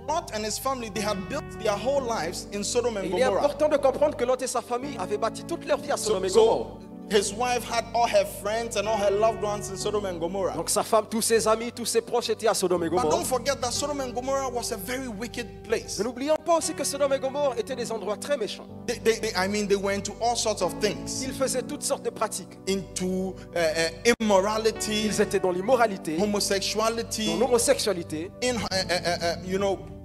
Lot and his family, they had built their whole lives in Sodom and Il est Gomorrah. important de comprendre que Lot et sa famille avaient bâti toute leur vie à Sodome et So Gomorrhe. his wife had all her friends and all her loved ones in Sodom and Gomorrah. Donc sa femme, tous ses amis, tous ses proches étaient à Sodome et But Gomorrhe. don't forget that Sodom and Gomorrah was a very wicked place. Mais n'oublions pas aussi que Sodome et Gomorre étaient des endroits très méchants. They were into all sorts of things. Ils faisaient toutes sortes de pratiques. Into immorality, Ils étaient dans l'immoralité, homosexuality, dans l'homosexualité,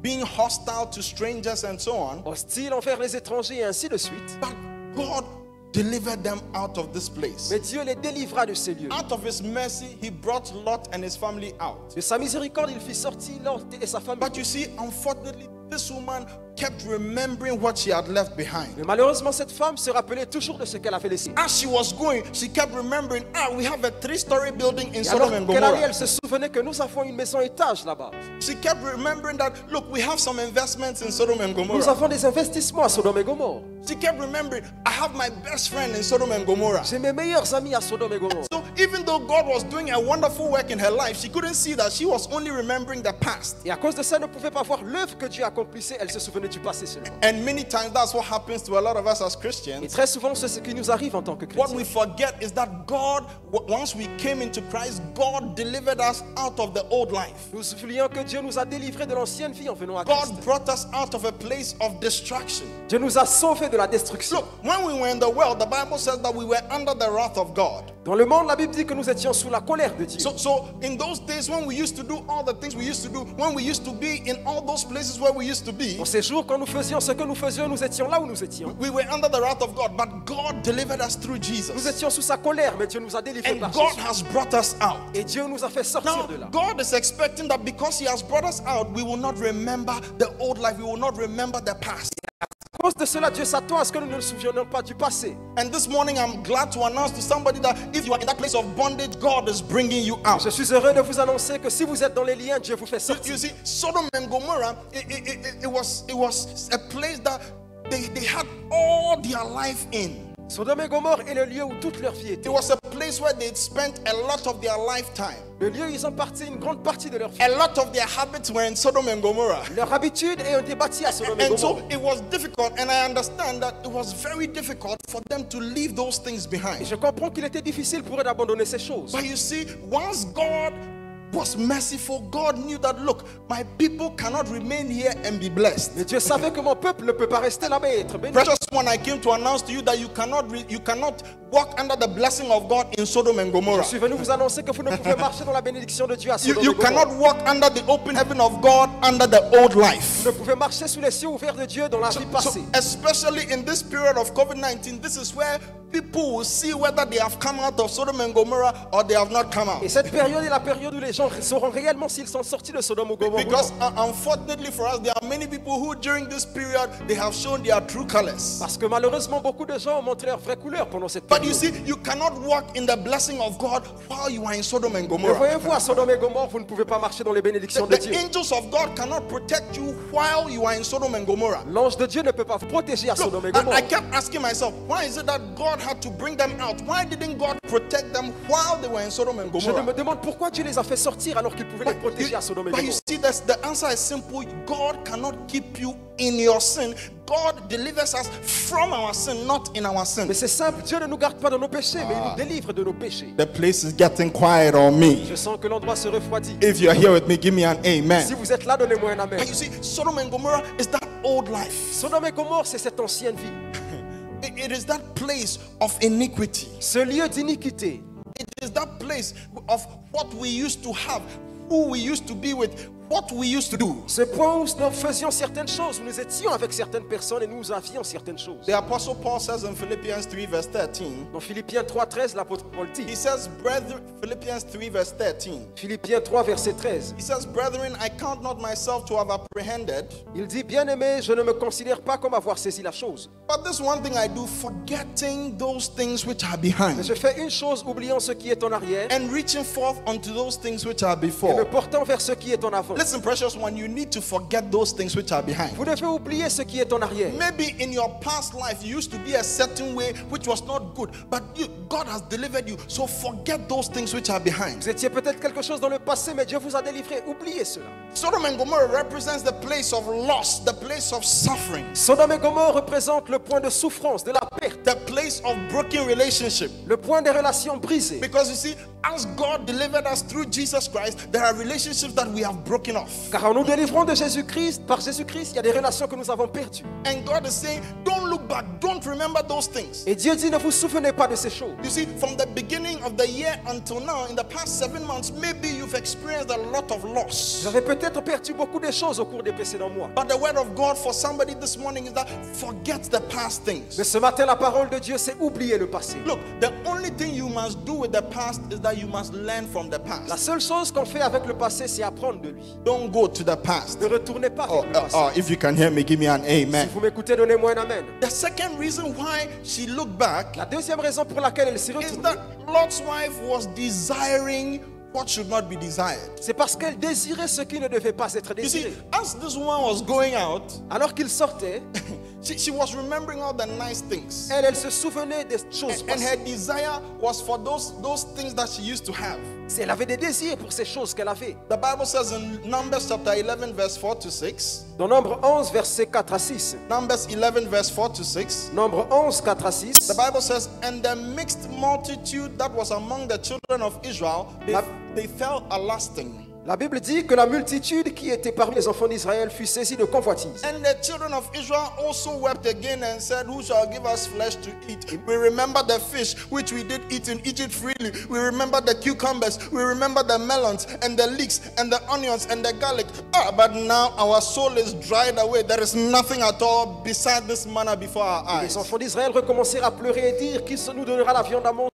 being hostile to strangers and so on. hostiles envers les étrangers et ainsi de suite. But God delivered them out of this place. Mais Dieu les délivra de ces lieux. Out of his mercy, he brought Lot and his family out. De sa miséricorde, il fit sortir Lot et sa famille. But you see, unfortunately, this woman kept remembering what she had left behind. Mais malheureusement, cette femme se rappelait toujours de ce qu'elle avait laissé. As she was going, she kept remembering, we have a 3-story building in Et Sodom alors and qu'elle allait, Gomorrah. elle se souvenait que nous avons une maison étage là-bas. She kept remembering that, look, we have some investments in Sodom and Nous Gomorrah. avons des investissements à Sodome et Gomorre. She kept remembering, I have my best friend in Sodom and Gomorrah. J'ai mes meilleurs amis à Sodome et Gomorre. So even though God was doing a wonderful work in her life, she couldn't see that she was only remembering the past. Et à cause de ça, elle ne pouvait pas voir l'œuvre que Dieu accomplissait. Elle se souvenait du passé seulement. And many times that's what happens to a lot of us as Et Christians. très souvent, c'est ce qui nous arrive en tant que What chrétiens. we forget is that God, once we came into Christ, God delivered us out of the old life. Nous oublions que Dieu nous a délivrés de l'ancienne vie en venant à Christ. God brought us out of a place of destruction. Dieu nous a sauvés de la destruction. Look, when we were in the world, the Bible says that we were under the wrath of God. Dans le monde, la Bible dit que nous étions sous la colère de Dieu. So in those days when we used to do all the things we used to do, when we used to be in all those places where we used to be, En ces jours, quand nous faisions ce que nous faisions, nous étions là où nous étions. we were under the wrath of God, but God delivered us through Nous Jesus. étions sous sa colère, mais Dieu nous a délivrés And par God Jésus. has brought us out. Et Dieu nous a fait sortir Now, de là. God is expecting that because He has brought us out, we will not remember the old life, we will not remember the past. À cause de cela, Dieu s'attend à ce que nous ne nous souvions pas du passé. And this morning, I'm glad to announce to somebody that if you are in that place of bondage, God is bringing you out. Je suis heureux de vous annoncer que si vous êtes dans les liens, Dieu vous fait sortir. You see, Sodom and Gomorrah, it was a place that they had all their life in. Sodome et Gomorre est le lieu où toute leur vie était. It was a place where they'd spent a lot of their lifetime. Le lieu où ils ont parti une grande partie de leur vie. A lot of their habits were in Sodom and Gomorrah. Leur habitude est été bâtie à Sodome et And so Gomorre. it was difficult, and I understand that it was very difficult for them to leave those things Et behind. je comprends qu'il était difficile pour eux d'abandonner ces choses. But you see, once God was merciful, God knew that, look, my people cannot remain here and be blessed. Mais Dieu savait que mon peuple ne peut pas rester là-bas et être béni. Precious one, I came to announce to you that you cannot walk under the blessing of God in Sodom and Je Gomorrah. suis venu vous annoncer que vous ne pouvez marcher dans la bénédiction de Dieu à Sodome You et Gomorre. cannot walk under the open heaven of God under the old life. Vous ne pouvez marcher sous les cieux ouverts de Dieu dans la vie So passée. especially in this period of COVID-19, this is where people will see whether they have come out of Sodom and Gomorrah or they have not come out. Et cette période est la période où les gens sauront réellement s'ils sont sortis de Sodome ou Gomorre. Because unfortunately for us, there are many people who during this period, they have shown their true colors. Parce que malheureusement, beaucoup de gens ont montré leur vraie couleur pendant cette But you période. see, you cannot walk in the blessing of God while you are in Sodom and Mais Gomorrah. voyez-vous, à Sodome et Gomorre, vous ne pouvez pas marcher dans les bénédictions de The Dieu. angels of God cannot protect you while you are in Sodom and Gomorrah. L'ange de Dieu ne peut pas vous protéger à Sodome et Look, Gomorre. I kept asking myself, why is it that God had to bring them out? Why didn't God protect them while they were in Sodom and Je Gomorrah? me demande pourquoi Dieu les a fait sortir alors qu'il pouvait les protéger à Sodome et But you Gomorre. see, the answer is simple. God cannot keep you in your sin. God delivers us from our sin, not in our sin. Mais c'est simple, Dieu ne nous garde pas dans nos péchés, mais il nous délivre de nos péchés. The place is getting quiet on me. Je sens que l'endroit se refroidit. If you're here with me, give me an amen. Si vous êtes là, donnez-moi un amen. And you see, Sodom and Gomorrah is that old life. Sodome et Gomorre, c'est cette ancienne vie. It is that place of iniquity. Ce lieu d'iniquité. It is that place of what we used to have, who we used to be with, what we used to do. Ce point où nous faisions certaines choses, où nous étions avec certaines personnes et nous avions certaines choses. The Apostle Paul says in Philippians 3 verse 13, Dans Philippiens 3,13, l'apôtre Paul dit. he says, brethren, Philippians 3 verse 13, Philippiens 3, verset 13. he says, brethren, I count not myself to have apprehended, Il dit, bien-aimé, je ne me considère pas comme avoir saisi la chose. but this one thing I do, forgetting those things which are Mais behind, je fais une chose, oubliant ce qui est en arrière and reaching forth unto those things which are et me before. portant vers ce qui est en avant. Listen, precious one, you need to forget those things which are behind. Vous devez oublier ce qui est en arrière. Maybe in your past life you used to be a certain way which was not good, but God has delivered you. So forget those things which are behind. Vous étiez peut-être quelque chose dans le passé, mais Dieu vous a délivré. Oubliez cela. Sodom and Gomorrah represents the place of loss, the place of suffering, Sodome et Gomorrhe représentent le point de souffrance, de la perte, the place of broken relationship. le point des relations brisées. Because you see, as God delivered us through Jesus Christ, there are relationships that we have broken off. Car en nous délivrant de Jésus-Christ, par Jésus-Christ, il y a des relations que nous avons perdues. And God is saying, don't look back, don't remember those things. Et Dieu dit, ne vous souvenez pas de ces choses. You see, from the beginning of the year until now, in the past 7 months, maybe you've experienced a lot of loss. Vous avez peut-être perdu beaucoup de choses au cours des précédents mois. But the word of God for somebody this morning is that forget the past things. Mais ce matin, la parole de Dieu, c'est oublier le passé. Look, the only thing you must do with the past is that you must learn from the La past. seule chose qu'on fait avec le passé, c'est apprendre de lui. Don't go to the past. Ne retournez pas vers le passé. If you can hear me, give me an Si amen. vous m'écoutez, donnez-moi un amen. The second reason why she looked back La deuxième raison pour laquelle elle s'est is retournée, that Lot's wife was desiring what should not be desired. c'est parce qu'elle désirait ce qui ne devait pas être You see, désiré. as this woman was going out, Alors qu'il sortait, she was remembering all the nice things. elle se souvenait des choses And her passées. desire was for those things that she used to have. Elle avait des désirs pour ces choses qu'elle avait. The Bible says in Numbers chapter 11 verse 4 to 6. Dans Nombre 11, versets 4 à 6. Numbers 11 verse 4 to 6. Nombre 11, 4 à 6. The Bible says, and the mixed multitude that was among the children of Israel, they fell a lasting. La Bible dit que la multitude qui était parmi les enfants d'Israël fut saisie de convoitise. And the children of Israel also wept again and said, who shall give us flesh to eat? We remember the fish which we did eat in Egypt freely. We remember the cucumbers. We remember the melons and the leeks and the onions and the garlic. But now our soul is dried away. There is nothing at all beside this manna before our Les eyes. enfants d'Israël recommencèrent à pleurer et dire qui nous donnera la viande à manger.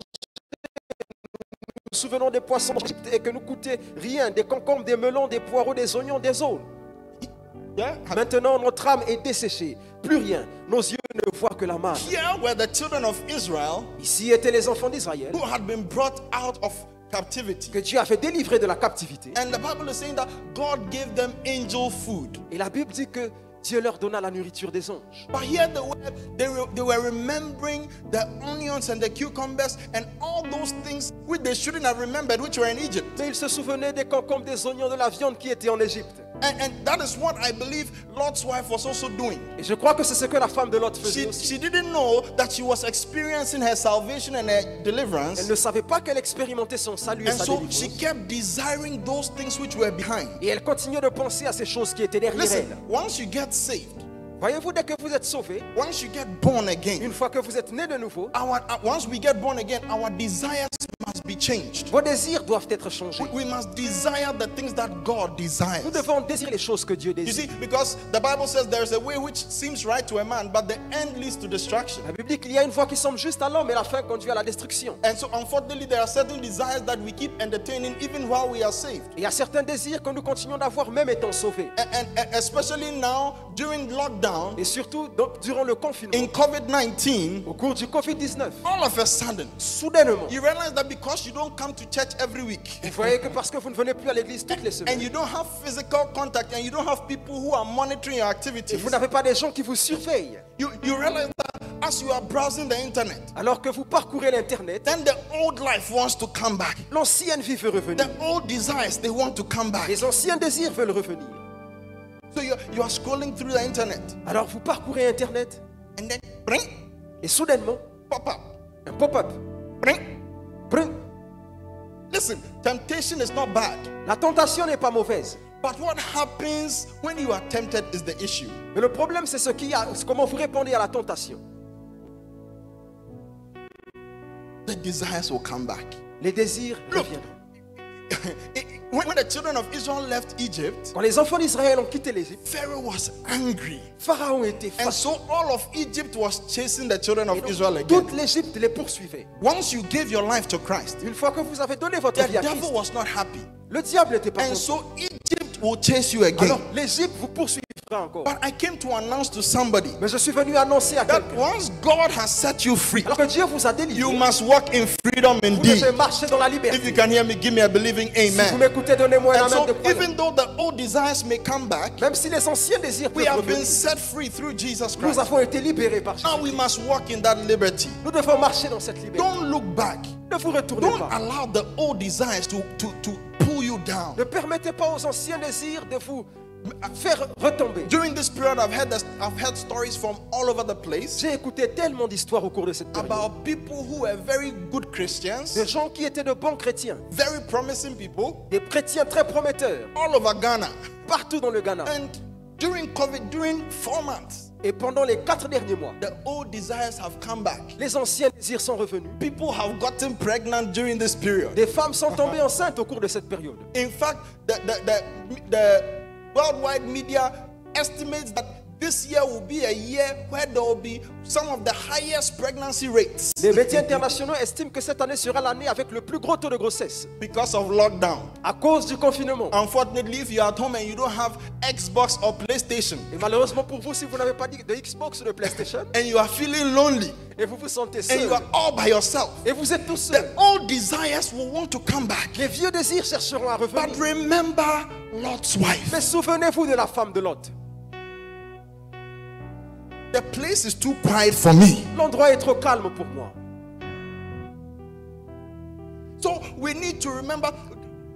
Nous nous souvenons des poissons d'Égypte et que nous coûtait rien, des concombres, des melons, des poireaux, des oignons, des aulnes. Yeah? Maintenant, notre âme est desséchée. Plus rien. Nos yeux ne voient que la manne. Here were the children of Israel Ici étaient les enfants d'Israël who had been brought out of captivity. que Dieu a fait délivrer de la captivité. And the Bible is saying that God gave them angel food. Et la Bible dit que Dieu leur donna la nourriture des anges. But here they were remembering the onions and the cucumbers and all those things which they shouldn't have remembered, which were in Egypt. Mais ils se souvenaient des concombres, des oignons, de la viande qui était en Égypte. And that is what I believe Lot's wife was also doing. Et je crois que c'est ce que la femme de Lot faisait aussi. She didn't know that she was experiencing her salvation and her deliverance. Elle ne savait pas qu'elle expérimentait son salut et And sa so délivrance. she kept desiring those things which were behind. Et elle continuait de penser à ces choses qui étaient derrière Listen, elle. once you get saved, Voyez-vous, dès que vous êtes sauvé, once you get born again, une fois que vous êtes né de nouveau, once we get born again, our desires must be changed. vos désirs doivent être changés. We must desire the things that God desires. Nous devons désirer les choses que Dieu You désire. see, because the Bible says there is a way which seems right to a man, but the end leads to destruction. La Bible dit qu'il y a une voie qui semble juste à l'homme, mais la fin conduit à la destruction. And so, unfortunately, there are certain desires that we keep entertaining even while we are saved. Et il y a certains désirs que nous continuons d'avoir même étant sauvés. And especially now, during lockdown, Et surtout durant le confinement, in COVID-19, au cours du Covid-19, all of a sudden, soudainement, you realize that because you don't come to church every week, vous voyez que parce que vous ne venez plus à l'église toutes les and semaines, you don't have physical contact, and you don't have people who are monitoring your et activities, vous n'avez pas des gens qui vous surveillent, you realize that as you are browsing the internet, alors que vous parcourez l'Internet, then the old life wants to come back. l'ancienne vie veut revenir. The old desires, they want to come back. Les anciens désirs veulent revenir. So you are scrolling through the internet, Alors vous parcourez Internet, and then bring, et soudainement, pop up, un pop-up. bring. Brum. Listen, temptation is not bad, La tentation n'est pas mauvaise. but what happens when you are tempted is the issue. Mais le problème, c'est c'est comment vous répondez à la tentation. The desires will come back. Les désirs Look. reviendront. When the children of Israel left Egypt, Quand les enfants d'Israël ont quitté l'Égypte, Pharaoh was angry. Pharaon était And fâché. so all of Egypt was chasing the children Et of donc, Israel again. toute l'Égypte les poursuivait. Once you gave your life to Christ, Une fois que vous avez donné votre the vie à devil Christ, was not happy. le diable n'était pas And content. so Egypt will chase you again. Alors l'Égypte vous poursuivra encore. But I came to announce to somebody Mais je suis venu annoncer à that quelqu'un once God has set you free, Alors que Dieu vous a you délivré, must walk in freedom vous indeed. devez marcher dans la If liberté. you can hear me, give me a believing Si vous amen. m'écoutez, donnez-moi un And amen so, de croyance. even though the old desires may come back, Même si les anciens désirs we peuvent have been revenir, set free through Jesus nous Christ. avons été libérés par Now we Jésus. must walk in that liberty. Nous devons marcher dans cette liberté. Don't look back. Ne vous retournez Don't pas. allow the old desires to pull you down. Ne permettez pas aux anciens désirs de vous faire retomber. During this period, I've heard stories from all over the place J'ai écouté tellement d'histoires au cours de cette période. about people who were very good Christians, Des gens qui étaient de bons chrétiens. very promising people, Des chrétiens très prometteurs. all over Ghana. Partout dans le Ghana. And during COVID, during 4 months, Et pendant les 4 derniers mois, the old desires have come back. les anciens désirs sont revenus. People have gotten pregnant during this period. Des femmes sont tombées enceintes au cours de cette période. In fact, the worldwide media estimates that this year will be a year where there will be some of the highest pregnancy rates Les médias internationaux estiment que cette année sera l'année avec le plus gros taux de grossesse because of lockdown. à cause du confinement. Unfortunately, if you're at home and you don't have Xbox or PlayStation Et malheureusement pour vous, si vous n'avez pas de Xbox ou de PlayStation and you are feeling lonely et vous vous sentez and you seul are all by yourself, et vous êtes tout the seul, old desires will want to come back. les vieux désirs chercheront à But revenir. remember Lot's wife. Mais souvenez-vous de la femme de Lot. The place is too quiet for me. L'endroit est trop calme pour moi. So we need to remember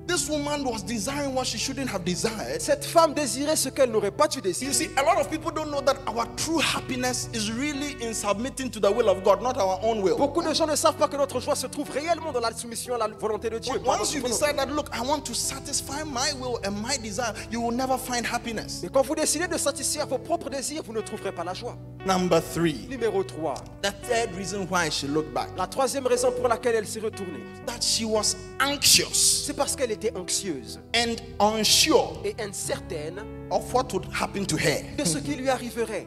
this woman was desiring what she shouldn't have desired. Cette femme désirait ce qu'elle n'aurait pas dû You désirer. see, a lot of people don't know that our true happiness is really in submitting to the will of God, not our own will. Beaucoup de gens ne savent pas que notre joie se trouve réellement dans la soumission à la volonté de Dieu. pas Once notre you volonté. decide that, look, I want to satisfy my will and my desire, you will never find happiness. Mais quand vous décidez de satisfaire vos propres désirs, vous ne trouverez pas la joie. Number 3, Numéro 3. the third reason why she looked back, La troisième raison pour laquelle elle s'est retournée, that she was anxious c'est parce qu'elle était anxieuse and unsure et incertaine of what would happen to her. de ce qui lui arriverait.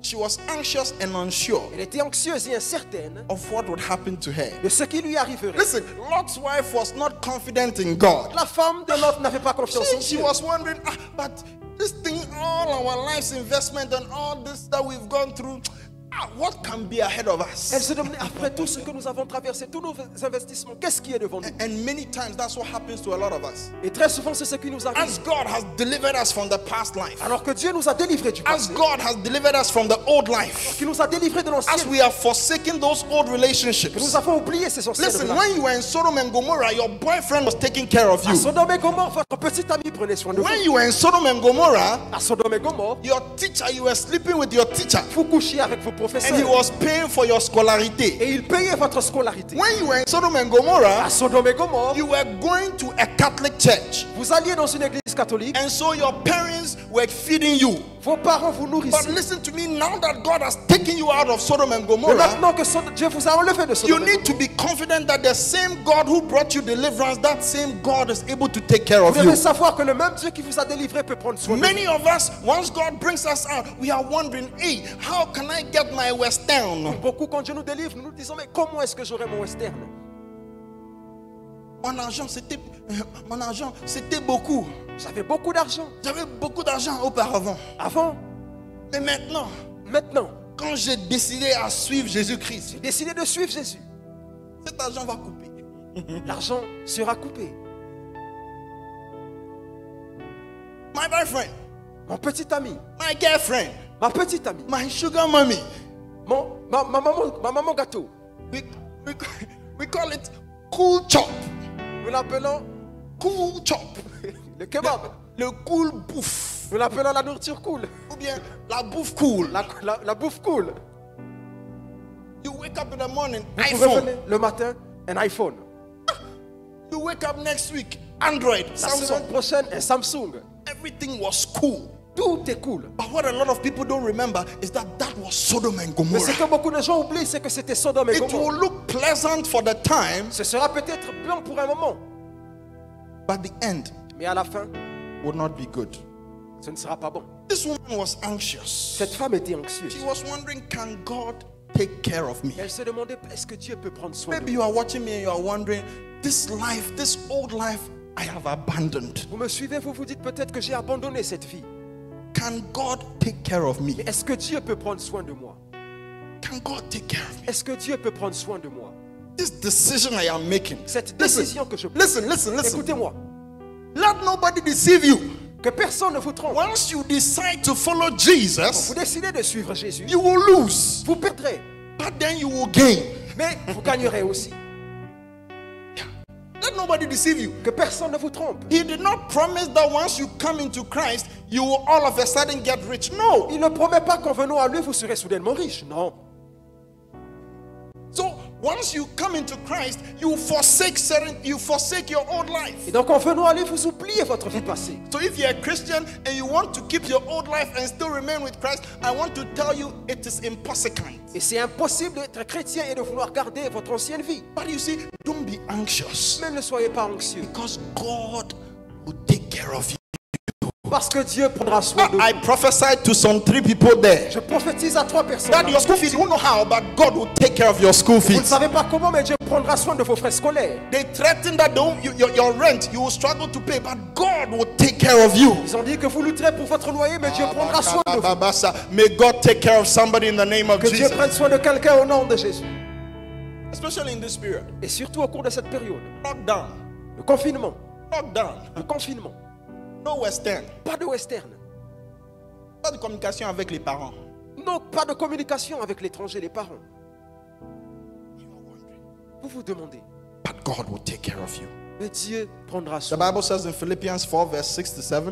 She was anxious and unsure Elle était anxieuse et incertaine of what would happen to her. de ce qui lui arriverait. Listen, Lot's wife was not confident in God. La femme de Lot n'avait pas confiance en She Dieu. was wondering, but this thing, all our life's investment and all this that we've gone through, what can be ahead of Elle us? se demandait, après tout ce que nous avons traversé, tous nos investissements, qu'est-ce qui est devant nous? And many times that's what happens to a lot of us. Et très souvent, c'est ce qui nous As arrive. God has delivered us from the past life, Alors que Dieu nous a délivrés du as passé, God has delivered us from the old life, qui nous a délivrés de l'ancien, as we have forsaken those old que nous relationships. avons oublié ces anciennes Listen, relations. when you were in Sodom and Gomorrah, your boyfriend was taking care of À you. Sodome et Gomorre, votre petit ami prenait soin de vous. When you were in Sodom and Gomorrah, À Sodome et Gomorre, your teacher, you were sleeping with your teacher, vous couchiez avec vos and he professeurs was paying for your scolarité. et il payait votre scolarité. When you were in Sodom and Gomorrah, À Sodome et Gomorre, you were going to a Catholic church, vous alliez dans une église catholique, and so your parents were feeding you. vos parents vous But nourrissaient. listen to me, now that God has taken you out of Sodom and Mais Gomorrah, maintenant que Dieu vous a enlevé de you Sodome et need to Gomorre, be confident that the same God who brought you deliverance, that same God is able to take care vous of devez you. savoir que le même Dieu qui vous a délivré peut prendre soin de vous. Many of us, once God brings us out, we are wondering, hey, how can I get my Western? Beaucoup, quand Dieu nous délivre, nous nous disons, mais comment est-ce que j'aurai mon western? Mon argent, c'était beaucoup. J'avais beaucoup d'argent J'avais beaucoup d'argent auparavant. avant. Mais maintenant, Maintenant, quand j'ai décidé à suivre Jésus-Christ, j'ai décidé de suivre Jésus. cet argent va couper. L'argent sera coupé. My boyfriend, Mon petit ami, my girlfriend, ma petite amie, my sugar mommy. ma maman gâteau. We call it cool chop. Nous l'appelons Cool chop. le kebab. Le cool bouffe. Nous l'appelons la nourriture cool. Ou bien la bouffe cool. La bouffe cool. You wake up in the morning, Vous iPhone. revenez le matin, un iPhone. You wake up next week, Android, La Samsung. semaine prochaine, un Samsung. Everything was cool. Tout est cool. But what a lot of people don't remember is that was Sodom and Mais ce Gomorrah. que beaucoup de gens oublient, c'est que c'était Sodome et It Gomorre. will look pleasant for the time, Ce sera peut-être blanc pour un moment, but the end mais à la fin, would not be good. ce ne sera pas bon. This woman was anxious. Cette femme était anxieuse. She was wondering, can God take care of me? Elle se demandait, est-ce que Dieu peut prendre soin de Maybe moi? you are watching me and you are wondering, this life, this old life, I have abandoned. Vous me suivez, vous vous dites peut-être que j'ai abandonné cette vie. Can God take care of me? Mais est-ce que Dieu peut prendre soin de moi? Can God take care of me? Est-ce que Dieu peut prendre soin de moi? This decision I am making. Cette décision que je prends. Listen. Écoutez-moi. Let nobody deceive you. Que personne ne vous trompe. Once you decide to follow Quand Jesus, vous décidez de suivre Jésus, you will lose, vous perdrez. but then you will gain. Mais vous gagnerez aussi. Let nobody deceive you. Que personne ne vous trompe. He did not promise that once you come into Christ, you will all of a sudden get rich. No. Il ne promet pas qu'en venant à lui, vous serez soudainement riche. Non. So once you come into Christ, you forsake your old life. Et donc en venant à lui, vous oubliez votre vie passée. So if you're a Christian and you want to keep your old life and still remain with Christ, I want to tell you it is impossible. Et c'est impossible d'être chrétien et de vouloir garder votre ancienne vie. But you see, don't be anxious, Mais ne soyez pas anxieux. because God will take care of you. Parce que Dieu prendra soin de vous. I prophesied to some 3 people there Je prophétise à 3 personnes. that your school fees, you won't know how, but God will take care of your school Vous ne fees. savez pas comment, mais Dieu prendra soin de vos frais scolaires. They threaten that your rent, you will struggle to pay, but God will take care of you. Ils ont dit que vous lutterez pour votre loyer, mais Dieu prendra soin de vous. May God take care of somebody in the name of Que Dieu Jesus. prenne soin de quelqu'un au nom de Jésus. Especially in this period. Et surtout au cours de cette période. Lockdown. Le confinement. Lockdown. Le confinement. No Western. Pas de western. Pas de communication avec les parents. Non, pas de communication avec l'étranger, les parents. Vous vous demandez. But God will take care of you. Mais Dieu prendra The soin. Bible says in Philippians 4 verse 6 to 7,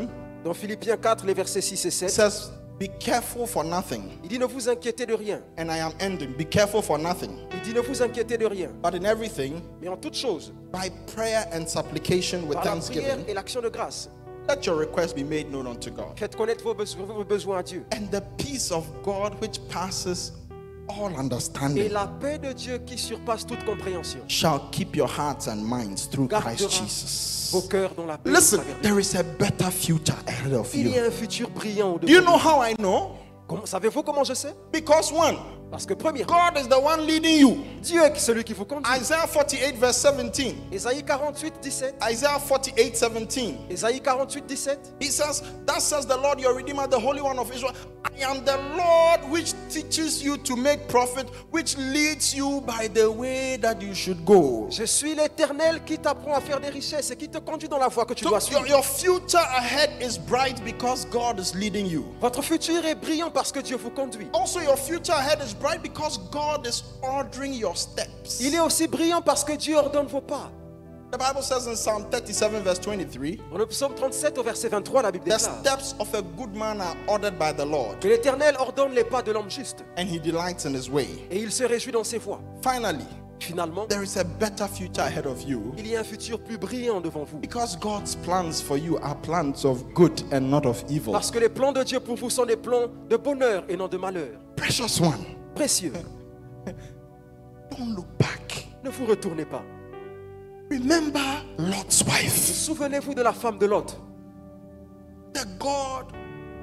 Dans Philippiens 4, les versets 6 et it 7, says, be careful for nothing. il dit ne vous inquiétez de rien. And I am ending. Be careful for nothing. Il dit ne vous inquiétez de rien. But in everything, Mais en toute chose, by prayer and supplication with par la prière thanksgiving, et l'action de grâce, let your requests be made known unto God. faites connaître vos besoins à Dieu. And the peace of God which passes all Et understanding la paix de Dieu qui surpasse toute compréhension shall keep your hearts and minds through Christ gardera Jesus. vos cœurs dans la paix. Listen, et la vertu. there is a better future ahead of Il y you. a un futur brillant au Do you devant. know how I know? Savez-vous comment je sais? Because one, Parce que premièrement, God is the one leading you. Dieu est celui qui vous conduit. Isaiah 48 verse 17. Ésaïe 48, 17. Isaiah 48 17. Ésaïe 48, 17. He says, "Thus says the Lord your Redeemer, the Holy One of Israel. I am the Lord which teaches you to make profit, which leads you by the way that you should go." Je suis l'Éternel qui t'apprend à faire des richesses et qui te conduit dans la voie que tu So dois suivre. your future ahead is bright because God is leading you. Votre futur est brillant parce que Dieu vous conduit. Also, your future ahead is bright because God is ordering your steps. Il est aussi brillant parce que Dieu ordonne vos pas. The Bible says in Psalm 37 verse 23, Dans le psaume 37 au verset 23, la Bible the déclare steps of a good man are ordered by the Lord, que l'Éternel ordonne les pas de l'homme juste and he delights in his way. et il se réjouit dans ses voies. Finally, Finalement, there is a better future ahead of you il y a un futur plus brillant devant vous. because God's plans for you are plans of good and not of evil. Parce que les plans de Dieu pour vous sont des plans de bonheur et non de malheur. Precious one, Précieux. don't look back. Ne vous retournez pas. Remember Lot's wife, Souvenez-vous de la femme de Lot. the God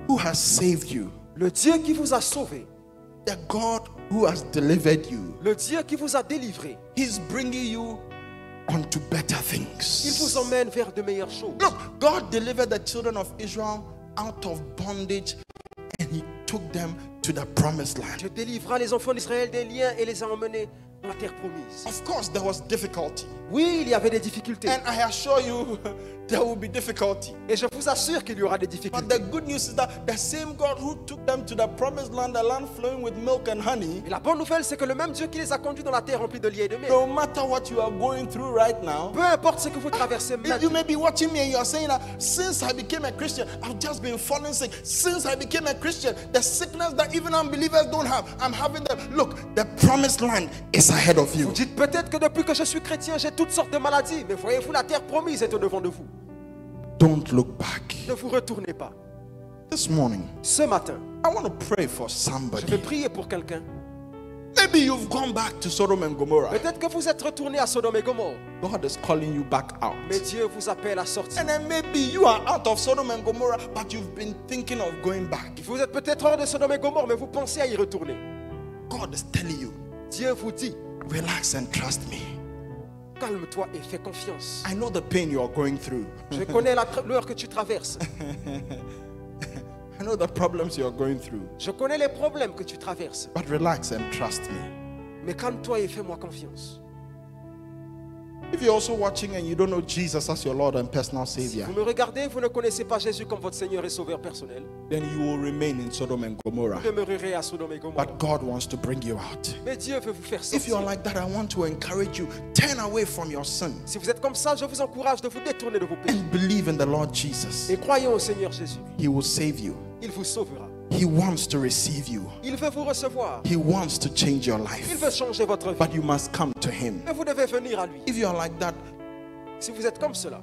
who has saved you, Le Dieu qui vous a sauvé. the God who has delivered you. Le Dieu qui vous a délivré. He's bringing you onto better Il things. vous emmène vers de meilleures choses. Look, God delivered the children of Israel out of bondage and he took them to the promised land. Dieu délivra les enfants d'Israël des liens et les a emmenés dans la terre promise. Of course, there was difficulty. Oui, il y avait des difficultés. And I assure you, there will be difficulty. Et je vous assure qu'il y aura des But difficultés. the good news is that the same God who took them to the promised land, the land flowing with milk and honey, Et la bonne nouvelle, c'est que le même Dieu qui les a conduits dans la terre remplie de lait et de miel, no matter what you are going through right now, peu importe ce que vous traversez you maintenant, may be watching me and you are saying that since I became a Christian, I've just been falling sick. Since I became a Christian, the sickness that even unbelievers don't have, I'm having them. Look, the promised land is ahead of you. vous dites peut-être que depuis que je suis chrétien, j'ai toutes sortes de maladies. Mais voyez-vous, la terre promise est au devant de vous. Don't look back. Ne vous retournez pas. This morning, Ce matin, I want to pray for je vais somebody. prier pour quelqu'un. Maybe you've gone back to Sodom and Gomorrah. Peut-être que vous êtes retourné à Sodome et Gomorre. God is calling you back out. Mais Dieu vous appelle à sortir. And then maybe you are out of Sodom and Gomorrah, but you've been thinking of going back. Vous êtes peut-être hors de Sodome et Gomorre, mais vous pensez à y retourner. God is telling you, Dieu vous dit, relax and trust me. calme-toi et fais confiance. I know the pain you are going through. Je connais la douleur que tu traverses. I know the problems you're going through, Je connais les problèmes que tu traverses. but relax and trust me. Mais calme-toi et fais-moi confiance. If you're also watching and you don't know Jesus as your Lord and personal Si Savior, vous me regardez, vous ne connaissez pas Jésus comme votre Seigneur et Sauveur personnel, then you will remain in Sodom and Gomorrah. vous demeurerez à Sodome et Gomorrhe. But God wants to bring you out. Mais Dieu veut vous faire If you're sortir. like that, I want to encourage you, turn away from your sin Si vous êtes comme ça, je vous encourage de vous détourner de vos péchés. and believe in the Lord Jesus. Et croyons au Seigneur Jésus. He will save you. Il vous sauvera. He wants to receive you. Il veut vous recevoir. He wants to change your Il life. veut changer votre vie. But you must come to Him. Mais vous devez venir à lui. If you're like that, Si vous êtes comme cela,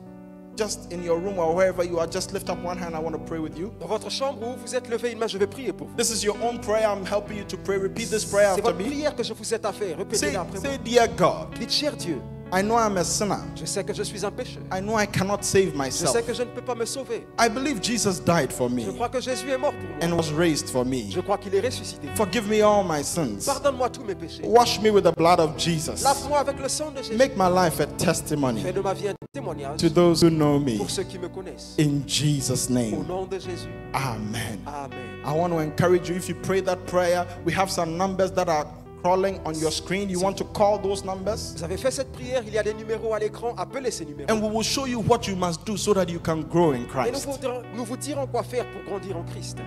just in your room or wherever you are, just lift up one hand. I want to pray with you. dans votre chambre où vous êtes levé une main, je vais prier pour vous. This is your own prayer. I'm helping you to pray. Repeat this prayer C'est after votre me. prière que je vous aide à faire. Say, Répétez-la après moi. say, dear God, Dites, cher Dieu, I know I'm a sinner. je sais que je suis un pécheur. I know I cannot save Je myself. sais que je ne peux pas me sauver. I believe Jesus died for Je me crois que Jésus est mort pour moi. and was raised for me. Je crois qu'il est ressuscité. Forgive me all my sins. Pardonne-moi tous mes péchés. Wash me with the blood of Jesus. Lave-moi avec le sang de Jésus. Make my life a testimony Fais de ma vie un témoignage to those who know me. pour ceux qui me connaissent. In Jesus' Au name. nom de Jésus. Amen. Amen. I want to encourage you, if you pray that prayer, we have some numbers that are crawling on your screen. You want to call those numbers? Vous avez fait cette prière, il y a des numéros à l'écran. Appelez ces numéros. And we will show you what you must do so that you can grow in Et Christ. nous vous dirons quoi faire pour grandir en Christ.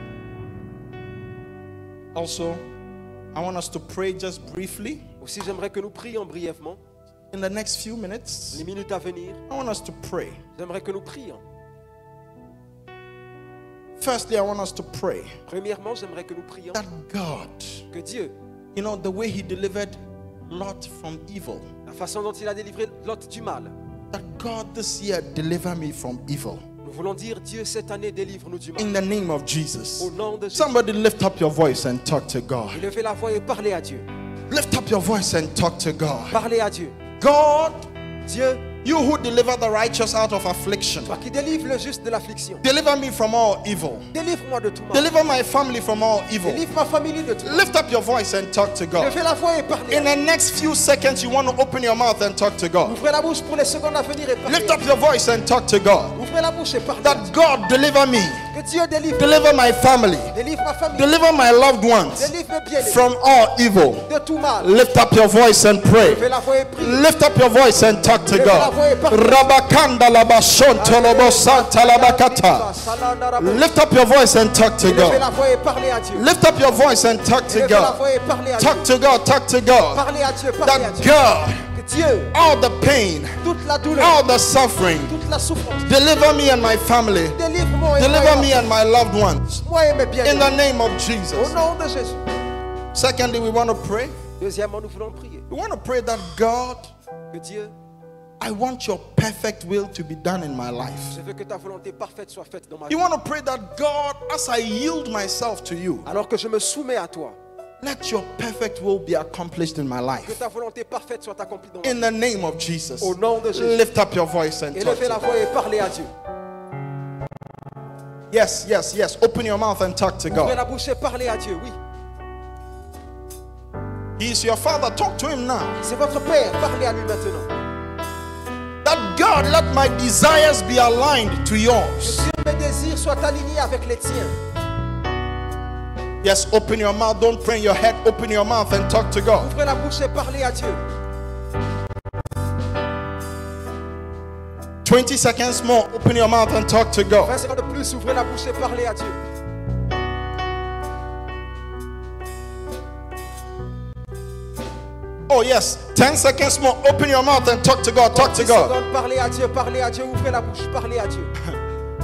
Also, I want us to pray just briefly. Aussi, j'aimerais que nous prions brièvement. In the next few minutes, Les minutes à venir, I want us to pray. j'aimerais que nous prions. Firstly, I want us to pray Premièrement, j'aimerais que nous prions that God, que Dieu, you know, the way He delivered Lot from evil, la façon dont il a délivré Lot du mal, that God this year deliver me from evil. nous voulons dire Dieu cette année délivre-nous du mal. In the name of Jesus. Au nom de Jésus. Somebody lift up your voice and talk to God. Levez la voix et parlez à Dieu. Lift up your voice and talk to God. Parlez à Dieu. God, Dieu, you who deliver the righteous out of affliction, toi qui délivres le juste de l'affliction, deliver me from all evil. délivre-moi de tout mal. Deliver my family from all evil. Délivre ma famille de tout mal. Lift up your voice and talk to God. Levez la voix et parlez. In the next few seconds, you want to open your mouth and talk to God. Ouvrez la bouche pour les secondes à venir et parlez. Lift up your voice and talk to God. Ouvrez la bouche et parlez. That God deliver me, Que Dieu délivre. deliver my family, Délivre ma famille. deliver my loved ones Délivre mes bien-aimés from all evil. de tout mal. Lift up your voice and pray. Levez la voix et priez. Lift up your voice and talk to God. Rabakanda labashonto lobo santa labakata. Lift up your voice and talk to Levez God. la voix et parlez à Dieu. Lift up your voice and talk to Levez la God. voix et parlez à Dieu. Talk to God, talk to God. Parlez à Dieu, parlez à That Dieu. God, Que Dieu, all the pain, toute la douleur, all the suffering, toute la souffrance, deliver me and my family. délivre-moi et Deliver me and my loved ones. moi et mes In bien-aimés. the name of Au Jesus. nom de Jésus. Secondly, we want to pray. Deuxièmement, nous voulons prier. We want to pray that God, Que Dieu, I want your perfect will to be done in my life. je veux que ta volonté parfaite soit faite dans ma You vie. want to pray that God, as I yield myself to you, Alors que je me soumets à toi, let your perfect will be accomplished in my que life. ta volonté parfaite soit accomplie dans ma vie. In the name of Jesus. Au nom de Jésus. Lift up your voice and Et talk levez to la God. voix et parlez à Dieu. Yes, yes, yes. Open your mouth and talk to Ouvrez God. la bouche et parlez à Dieu, oui. He is your Father. Talk to Him now. C'est votre Père, parlez à lui maintenant. That God, let my desires be aligned to yours. Que Dieu, mes désirs soient alignés avec les tiens. Yes, open your mouth. Don't pray in your head. Open your mouth and talk to God. Ouvrez la bouche et parlez à Dieu. 20 seconds more. Open your mouth and talk to 20 God. secondes de plus, ouvrez la bouche et parlez à Dieu. Oh, yes. 10 seconds more. Open your mouth and talk to God. Talk to 10 God. secondes, parlez à Dieu, ouvrez la bouche, parlez à Dieu.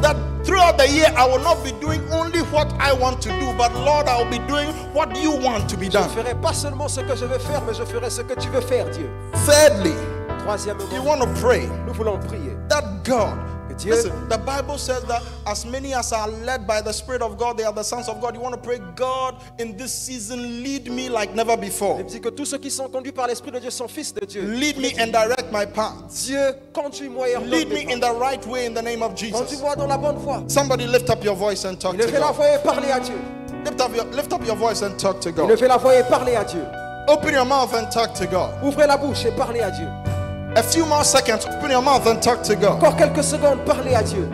That throughout the year, I will not be doing only what I want to do, but Lord, I will be doing what you want to be Je done. ne ferai pas seulement ce que je veux faire, mais je ferai ce que tu veux faire, Dieu. Thirdly, Troisièmement, you want to pray nous voulons prier. that God. Que Dieu, Listen, the Bible says that as many as are led by the Spirit of God, they are the sons of God. You want to pray, God, in this season, lead me like never before. il dit que tous ceux qui sont conduits par l'Esprit de Dieu sont fils de Dieu. Lead me and direct my paths. Dieu, conduis-moi et ordonne Lead mes me in pas. the right way in the name of Jesus. Conduis-moi dans la bonne voie. Somebody lift up your voice and talk to Levez la God. voix et parlez à Dieu. Lift up your voice and talk to God. Levez la voix et parlez à Dieu. Open your mouth and talk to God. Ouvrez la bouche et parlez à Dieu. A few more seconds. Open your mouth and talk to God. Encore quelques secondes, parlez à Dieu.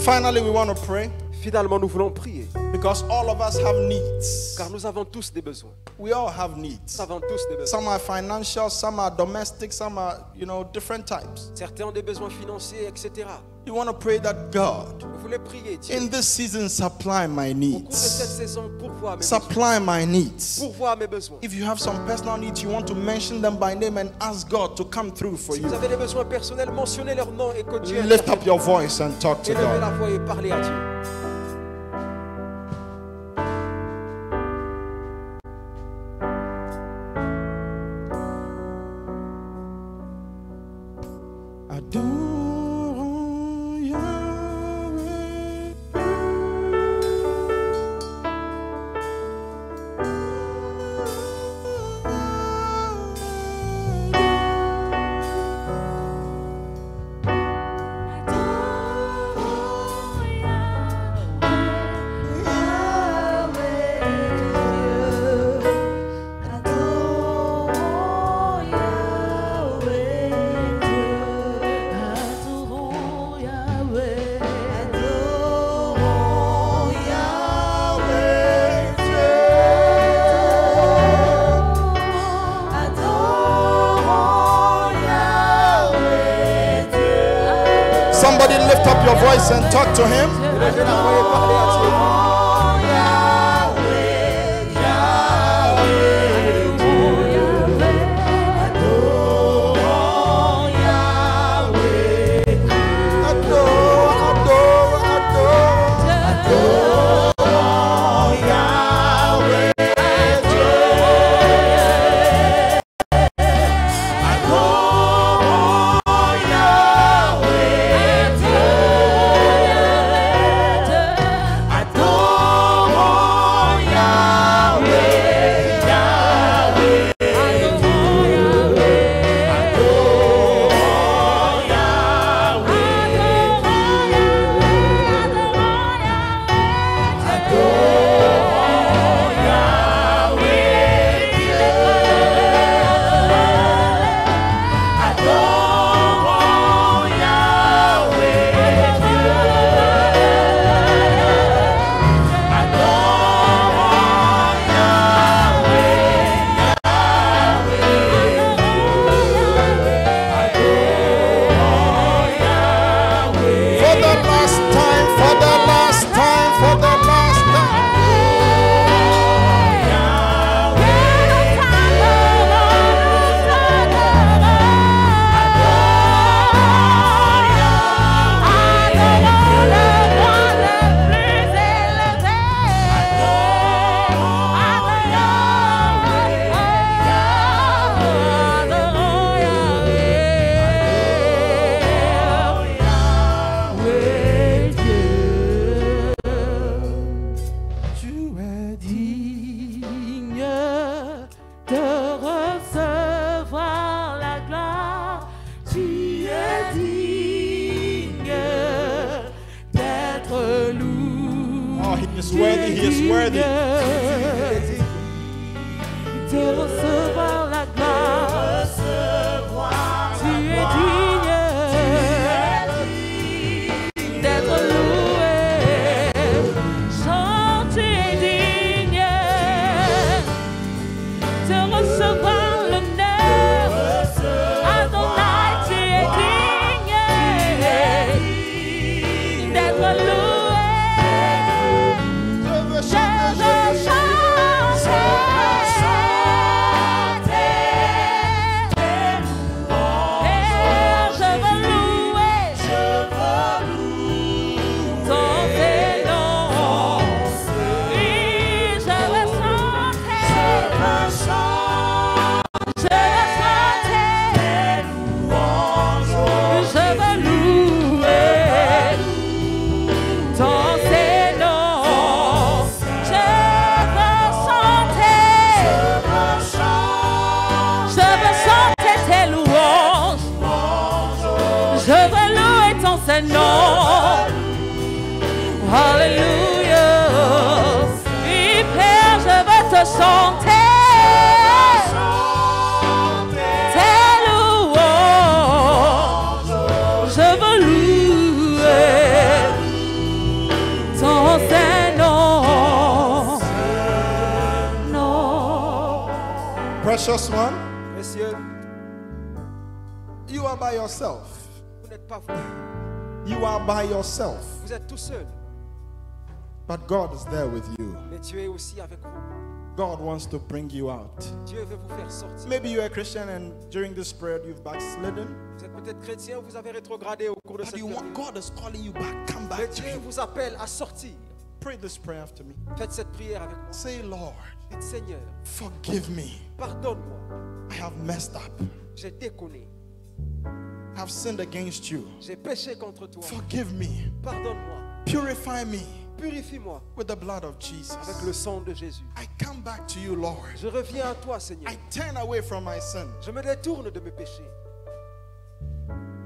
Finally, we want to pray Finalement, nous voulons prier, because all of us have needs. car nous avons tous des besoins. We all have needs. Nous avons tous des besoins. Some are financial, some are domestic, some are, different types. Certains ont des besoins financiers, etc. You want to pray that God, Vous voulez prier, Dieu, in this season, supply my au cours de cette needs. saison, pourvois mes besoins. Supply my needs. Pourvois mes besoins. If you have some personal needs, you want to mention them by name and ask God to come through for Si you. vous avez des besoins personnels, mentionnez leur nom et que Dieu Lift up your voice and talk to élevez la God. voix et parlez à Dieu. Adore Yahweh. Somebody lift up your voice and talk to him. Élevez la voix et parlez à Dieu. is worthy, he is worthy. De recevoir la gloire, tu es digne d'être loué. Chant, tu es digne de recevoir l'honneur. Adonai, tu es digne d'être loué. Alléluia. Oui, Père, je veux te chanter tes louanges. Je veux louer Precious one, Précieux, you are by yourself. vous n'êtes pas vous. You are by yourself. Vous êtes tout seul. But God is there with you. Mais Dieu est aussi avec vous. God wants to bring you out. Dieu veut vous faire sortir. Maybe you're a Christian and during this prayer you've backslidden. Vous êtes peut-être chrétien, vous avez rétrogradé au cours de But cette you want, période. God is calling you back. Come Mais back to Dieu Him. vous appelle à sortir. Pray this prayer after me. Faites cette prière avec moi. Say, Lord, Dites Seigneur, forgive me. pardonne-moi. I have messed up. J'ai déconné. I have sinned against you. J'ai péché contre toi. Forgive me. Pardonne-moi. Purify me Purifie-moi with the blood of Jesus. avec le sang de Jésus. I come back to you, Lord. Je reviens à toi, Seigneur. I turn away from my sin. Je me détourne de mes péchés.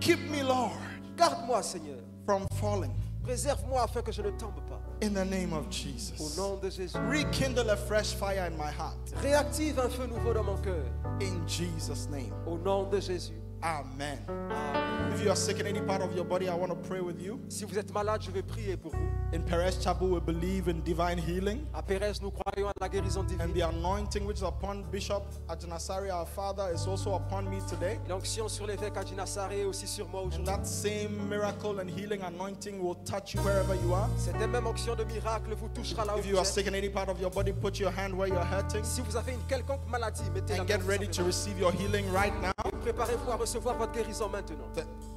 Keep me, Lord, Garde-moi, Seigneur. from falling. Préserve-moi afin que je ne tombe pas. In the name of Au Jesus. nom de Jésus. Rekindle a fresh fire in my heart. Réactive un feu nouveau dans mon cœur. In Jesus' name. Au nom de Jésus. Amen. Amen. If you are sick in any part of your body, I want to pray with you. Si vous êtes malade, je vais prier pour vous. In Perez Chapel, we believe in divine healing. À Pérez, nous croyons à la guérison And divine. the anointing which is upon Bishop Ajinasari, our father, is also upon me today. L'onction sur l'évêque Adjinasare est aussi sur moi And aujourd'hui. that same miracle and healing anointing will touch you wherever you are. Cette même onction de miracle vous touchera là où If you vous are êtes. sick in any part of your body, put your hand where you're hurting. Si vous avez une quelconque maladie, mettez la And main get où ready vous to avez receive your healing right now. mal. Préparez-vous à recevoir votre guérison maintenant.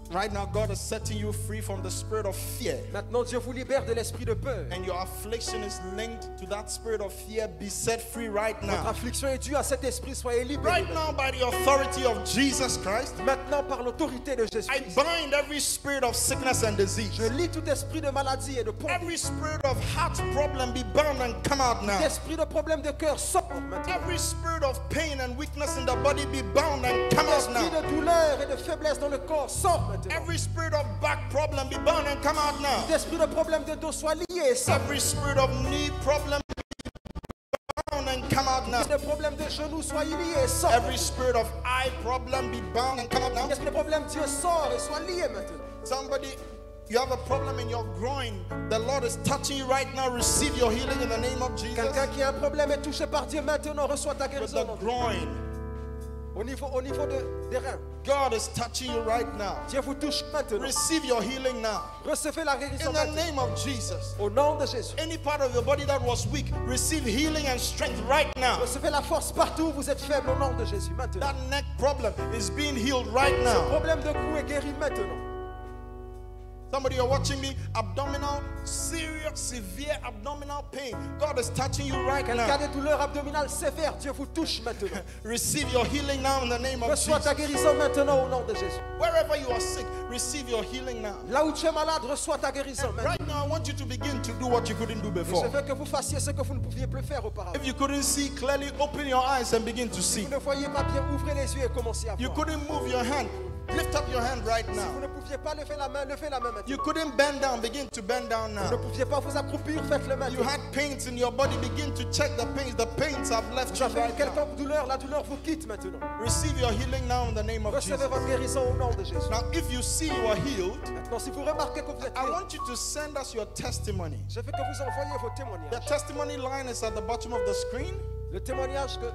Right now, God is setting you free from the spirit of fear. Maintenant, Dieu vous libère de l'esprit de peur. And your affliction is linked to that spirit of fear. Be set free right Votre now. affliction est due à cet esprit, soyez libérés. Right now, by the authority of Jesus Christ, Maintenant, par l'autorité de I Jésus, bind every spirit of sickness and disease. je lis tout esprit de maladie et de pauvreté. Every spirit of heart problem be bound and come out now. L'esprit de problème de cœur sort maintenant. Every spirit of pain and weakness in the body be bound and come out L'esprit now. de douleur et de faiblesse dans le corps sort maintenant. Every spirit of back problem be bound and come out now. L'esprit de problème de dos soit lié et sort. Every spirit of knee problem be bound and come out now. L'esprit de problème de genoux soit lié et sort. Every spirit of eye problem be bound and come out now. L'esprit de problème Dieu sort et soit lié maintenant. Somebody, you have a problem in your groin. The Lord is touching you right now. Receive your healing in the name of Jesus. Quelqu'un qui a un problème est touché par Dieu maintenant, reçoit ta With guérison. the groin, Au niveau des reins. God is touching you right now. Dieu vous touche maintenant. Receive your healing now. Recevez la guérison In the maintenant. name of Jesus. Au nom de Jésus. Any part of your body that was weak, receive healing and strength right now. Recevez la force partout où vous êtes faible au nom de Jésus maintenant. That neck problem is being healed right Le now. problème de cou est guéri maintenant. Somebody, you're watching me, abdominal, serious, severe abdominal pain. God is touching you right Quelqu'un a now. des douleurs abdominales sévères, Dieu vous touche maintenant. Receive your healing now in the name of Reçois ta Jesus. guérison maintenant au nom de Jésus. Wherever you are sick, receive your healing now. Là où tu es malade, reçois ta guérison maintenant. Right now, I want you to begin to do what you couldn't do Et je before. veux que vous fassiez ce que vous ne pouviez plus faire auparavant. If you couldn't see clearly, open your eyes and begin to see. Vous ne voyez pas bien, ouvrez les yeux et commencez à You voir. couldn't move your hand, lift up your hand right Vous now. ne pouviez pas lever la main maintenant. You couldn't bend down, begin to bend down Vous ne now. pouviez pas vous accroupir, faites-le You maintenant. had pains in your body, begin to check the pains. The pains have left Vous you avez une right now. quelconque douleur, la douleur vous quitte maintenant. Receive your healing now in the name of Recevez Jesus. votre guérison au nom de Jésus. Now, if you see you are healed, Maintenant, si vous remarquez que vous êtes I guéri, want you to send us your testimony. je veux que vous envoyiez vos The témoignages. testimony line is at the bottom of the screen. Le témoignage que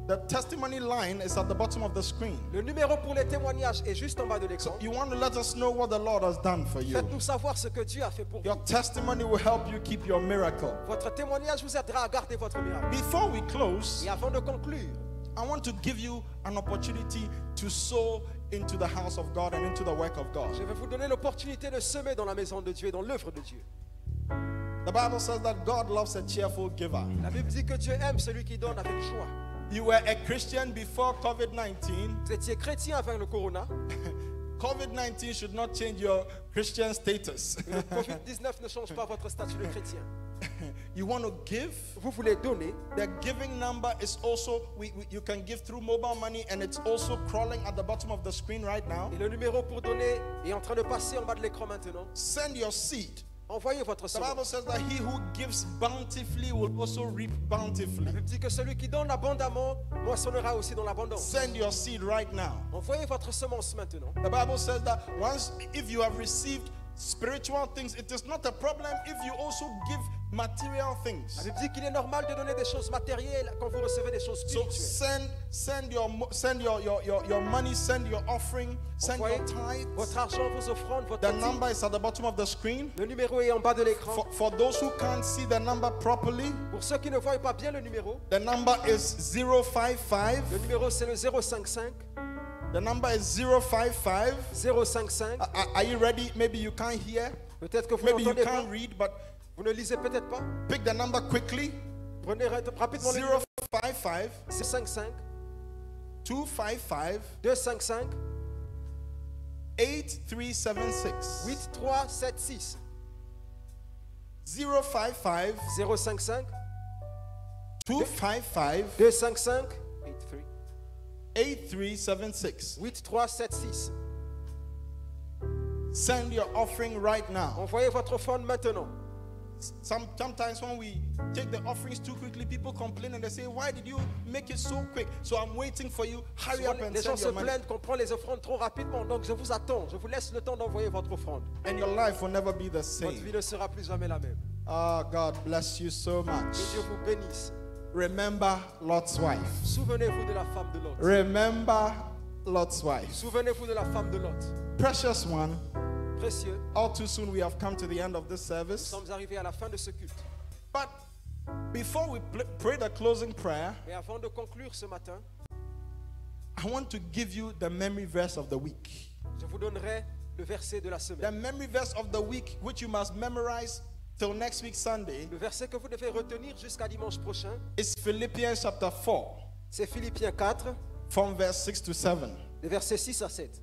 The testimony line is at the bottom of the screen. le numéro pour les témoignages est juste en bas de l'écran. You want to let us know what the Lord has done for you. Faites-nous savoir ce que Dieu a fait pour vous. Your testimony will help you keep your miracle. Votre témoignage vous aidera à garder votre miracle. Before we close, Et avant de conclure, I want to give you an opportunity to sow into the house of God and into the work of God. je vais vous donner l'opportunité de semer dans la maison de Dieu et dans l'œuvre de Dieu. The Bible says that God loves a cheerful giver. La Bible dit que Dieu aime celui qui donne avec joie. You were a Christian before COVID-19. Vous étiez chrétien avant le corona. COVID-19 should not change your Christian status. Le Covid-19 ne change pas votre statut de chrétien. You want to give? Vous voulez donner. The giving number is also, you can give through mobile money, and it's also crawling at the bottom of the screen right now. Et le numéro pour donner est en train de passer en bas de l'écran maintenant. Send your seed. Envoyez votre The Bible semence. says that he who gives bountifully will also reap La bountifully. Bible dit que celui qui donne abondamment moissonnera aussi dans l'abondance. Send your seed right now. Envoyez votre semence maintenant. The Bible says that once, if you have received spiritual things, it is not a problem if you also give material La things. Bible dit qu'il est normal de donner des choses matérielles quand vous recevez des choses So spirituelles. send your money, send your offering, send your Envoyez tithes. votre argent, vos offrandes, votre The dîme. number is at the bottom of the screen. Le numéro est en bas de l'écran. For those who can't see the number properly, Pour ceux qui ne voient pas bien le numéro, the number is 055. le numéro c'est le 055 The number is 055. 055. Are you ready? Maybe you can't hear. Peut-être que vous Maybe you n'entendez pas. can't read, but Vous ne lisez peut-être pas. pick the number quickly. Prenez rapidement le numéro. 055 055 255 255 8376. 8376. 055 055 255 255 8376. 8376. Send your offering right now. Envoyez votre offrande maintenant. Sometimes when we take the offerings too quickly, people complain and they say, "Why did you make it so quick?" So I'm waiting for you. Hurry up and Les gens send se your money. plaignent qu'on prend les offrandes trop rapidement. Donc je vous attends. Je vous laisse le temps d'envoyer votre offrande. And your life will never be the Votre vie same. ne sera plus jamais la même. Oh, God bless you so much. Que Dieu vous bénisse. Remember Lot's wife. Souvenez-vous de la femme de Lot. Remember Lot's wife. Souvenez-vous de la femme de Lot. Precious one. Précieux. All too soon we have come to the end of this Nous service. sommes arrivés à la fin de ce culte. But before we pray the closing prayer, Et avant de conclure ce matin, I want to give you the memory verse of the week. je vous donnerai le verset de la The semaine. memory verse of the week, which you must memorize till next week Sunday, Le verset que vous devez retenir jusqu'à dimanche prochain, is Philippians chapter 4, c'est Philippiens 4, from verse 6 to 7. les versets 6 à 7.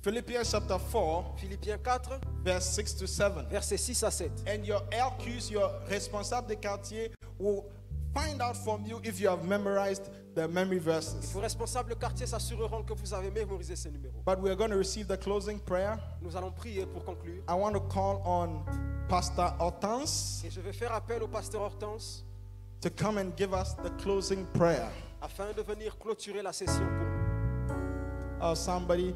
Philippians chapter 4, Philippiens 4, verse 6 to 7. versets 6 à 7. And your LQs, your responsable de quartier, will find out from you if you have memorized the memory verses. Vos responsables quartier s'assureront que vous avez mémorisé ces numéros. But we are going to receive the closing prayer. Nous allons prier pour conclure. I want to call on Pastor Hortense Et je vais faire appel au pasteur Hortense to come and give us the closing prayer. afin de venir clôturer la session pour nous. Oh, somebody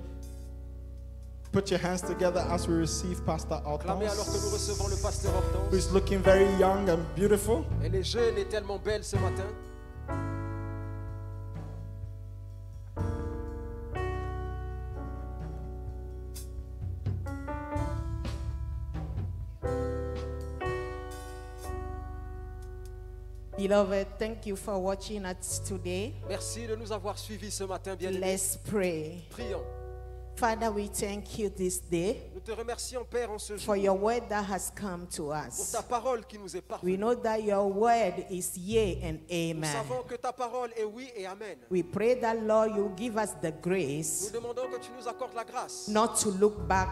put your hands together as we receive Pastor Clamez alors que nous Hortense, recevons le pasteur who Hortense. is looking very young and beautiful. Elle est jeune et tellement belle ce matin. Beloved, thank you for watching us today. Merci de nous avoir suivis ce matin, bien-aimés. Let's pray. Prions. Father, we thank you this day Nous te remercions, Père, en ce jour for your word that has come to pour us. ta parole qui nous est We parvenue. know that your word is yea and Nous amen. savons que ta parole est oui et amen. We pray that, Lord, you give us the Nous grace demandons que tu nous accordes la grâce not to look back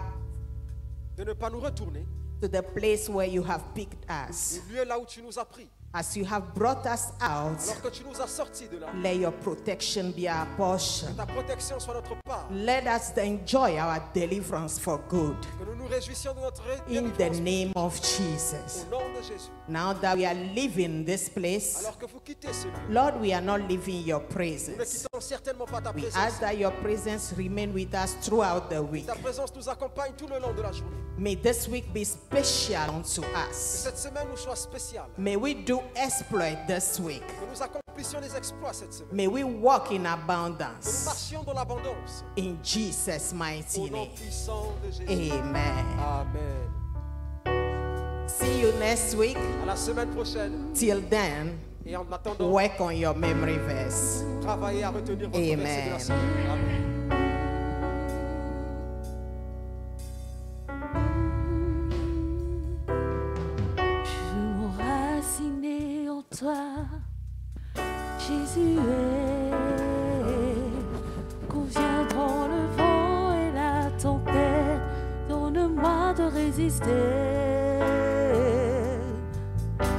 de ne pas nous retourner to the place where you have picked us. du lieu là où tu nous as pris. As you have brought us out, Alors que tu nous as sortis de là, let your protection be our portion. que ta protection soit notre part. Let us enjoy our deliverance for good. Que nous nous réjouissions de notre In the délivrance name of Jesus. au nom de Jésus. Now that we are leaving this place, Alors que vous quittez ce lieu, Lord, we are not leaving your nous ne presence. quittons certainement pas ta We présence. ask that your presence remain with us throughout the week. Ta présence nous accompagne tout le long de la journée. May this week be special unto Que us. cette semaine nous soit spéciale. May we do exploit this week. Que nous accomplissions des exploits cette semaine. May we walk in Que nous abundance. marchions dans l'abondance. In Jesus' Au mighty nom name. puissant de Jésus. Amen. Amen. See you next week. À la semaine prochaine. Till then, Et en attendant, work on your memory verse. travaillez à retenir votre Amen. verset de la semaine. Amen. Je veux m'enraciner en toi, Jésus quand viendront le vent et la tempête, donne-moi de résister.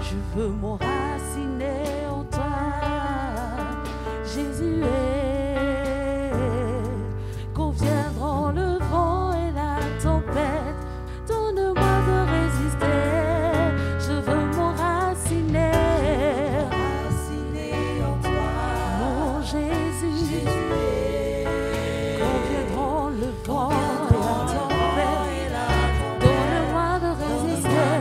Je veux m'enraciner en toi, Jésus quand viendront le vent et la tempête, donne-moi de résister. Je veux m'enraciner en toi, mon Jésus. Quand viendront le vent et la tempête, donne-moi de résister.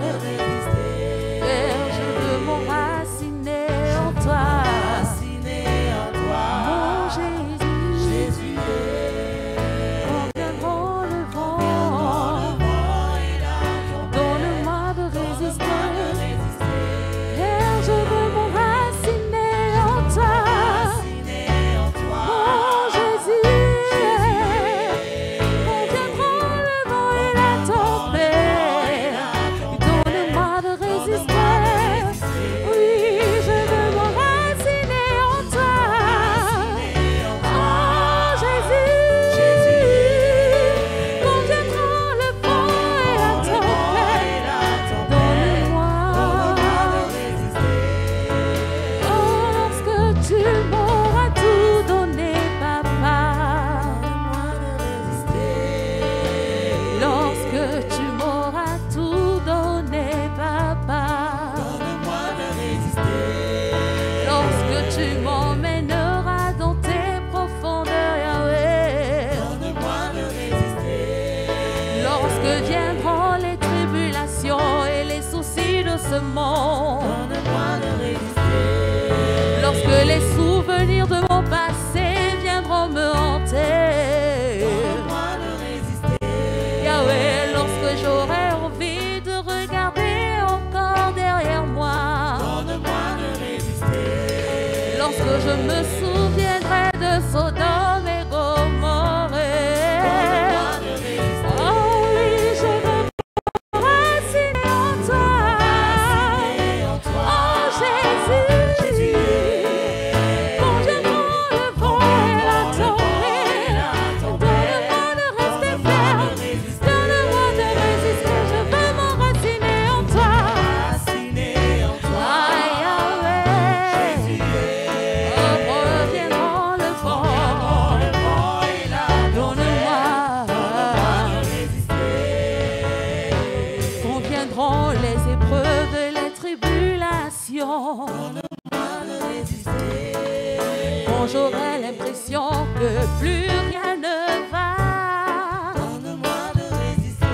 j'aurai l'impression que plus rien ne va. Donne-moi de résister.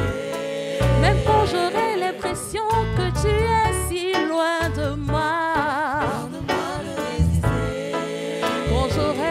Même quand j'aurai l'impression que tu es si loin de moi. Donne-moi de résister. Quand j'aurai